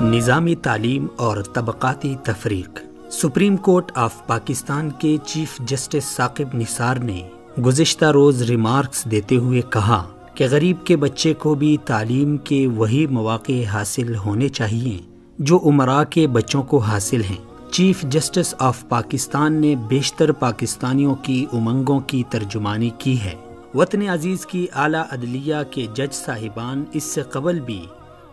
نظامی تعلیم اور طبقاتی تفریق۔ سپریم کورٹ آف پاکستان کے چیف جسٹس ثاقب نثار نے گزشتہ روز ریمارکس دیتے ہوئے کہا کہ غریب کے بچے کو بھی تعلیم کے وہی مواقع حاصل ہونے چاہیے جو امراء کے بچوں کو حاصل ہیں۔ چیف جسٹس آف پاکستان نے بیشتر پاکستانیوں کی امنگوں کی ترجمانی کی ہے۔ وطن عزیز کی اعلیٰ عدلیہ کے جج صاحبان اس سے قبل بھی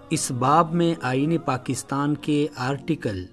اس باب میں آئین پاکستان کے آرٹیکل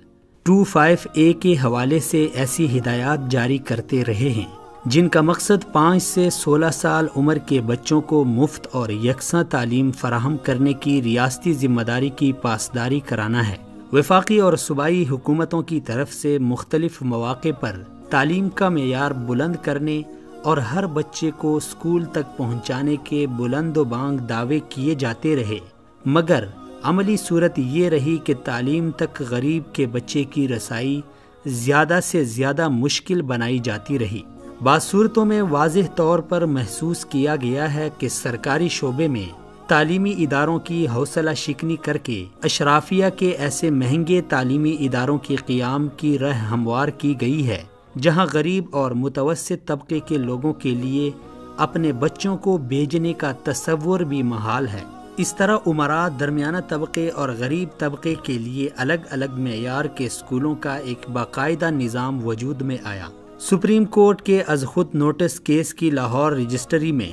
25A کے حوالے سے ایسی ہدایات جاری کرتے رہے ہیں جن کا مقصد 5 سے 16 سال عمر کے بچوں کو مفت اور یکساں تعلیم فراہم کرنے کی ریاستی ذمہ داری کی پاسداری کرانا ہے۔ وفاقی اور صوبائی حکومتوں کی طرف سے مختلف مواقع پر تعلیم کا معیار بلند کرنے اور ہر بچے کو اسکول تک پہنچانے کے بلند و بانگ دعوے کیے جاتے رہے، مگر عملی صورت یہ رہی کہ تعلیم تک غریب کے بچے کی رسائی زیادہ سے زیادہ مشکل بنائی جاتی رہی۔ بعض صورتوں میں واضح طور پر محسوس کیا گیا ہے کہ سرکاری شعبے میں تعلیمی اداروں کی حوصلہ شکنی کر کے اشرافیہ کے ایسے مہنگے تعلیمی اداروں کے قیام کی راہ ہموار کی گئی ہے جہاں غریب اور متوسط طبقے کے لوگوں کے لیے اپنے بچوں کو بھیجنے کا تصور بھی محال ہے۔ اس طرح امراء، درمیانہ طبقے اور غریب طبقے کے لیے الگ الگ معیار کے اسکولوں کا ایک باقاعدہ نظام وجود میں آیا۔ سپریم کورٹ کے از خود نوٹس کیس کی لاہور رجسٹری میں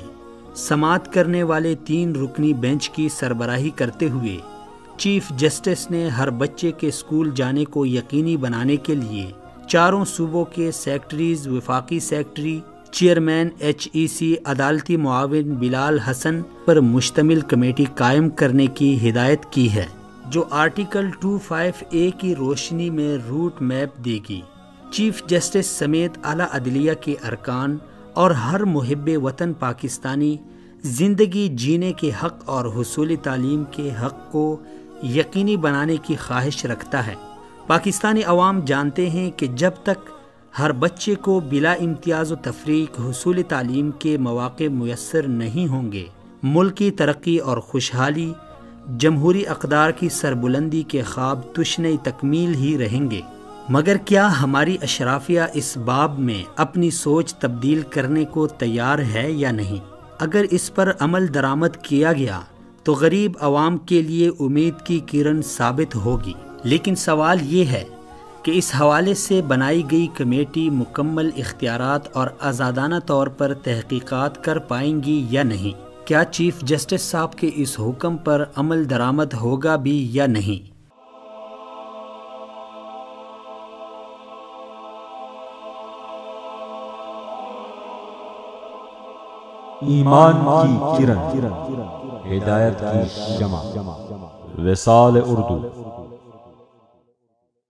سماعت کرنے والے 3 رکنی بینچ کی سربراہی کرتے ہوئے چیف جسٹس نے ہر بچے کے اسکول جانے کو یقینی بنانے کے لیے 4 صوبوں کے سیکٹریز، وفاقی سیکٹری، چیئرمین HEC عدالتی معاون بلال حسن پر مشتمل کمیٹی قائم کرنے کی ہدایت کی ہے جو آرٹیکل 25A کی روشنی میں روٹ میپ دے گی۔ چیف جسٹس سمیت اعلیٰ عدلیہ کے ارکان اور ہر محب وطن پاکستانی زندگی جینے کے حق اور حصول تعلیم کے حق کو یقینی بنانے کی خواہش رکھتا ہے۔ پاکستانی عوام جانتے ہیں کہ جب تک ہر بچے کو بلا امتیاز و تفریق حصول تعلیم کے مواقع میسر نہیں ہوں گے، ملک کی ترقی اور خوشحالی، جمہوری اقدار کی سربلندی کے خواب تشنہ تکمیل ہی رہیں گے۔ مگر کیا ہماری اشرافیہ اس باب میں اپنی سوچ تبدیل کرنے کو تیار ہے یا نہیں؟ اگر اس پر عمل درآمد کیا گیا تو غریب عوام کے لیے امید کی کرن ثابت ہوگی، لیکن سوال یہ ہے کہ اس حوالے سے بنائی گئی کمیٹی مکمل اختیارات اور آزادانہ طور پر تحقیقات کر پائیں گی یا نہیں؟ کیا چیف جسٹس صاحب کے اس حکم پر عمل درآمد ہوگا بھی یا نہیں؟ ایمان کی کرن، ہدایت کی شمع، وصال اردو۔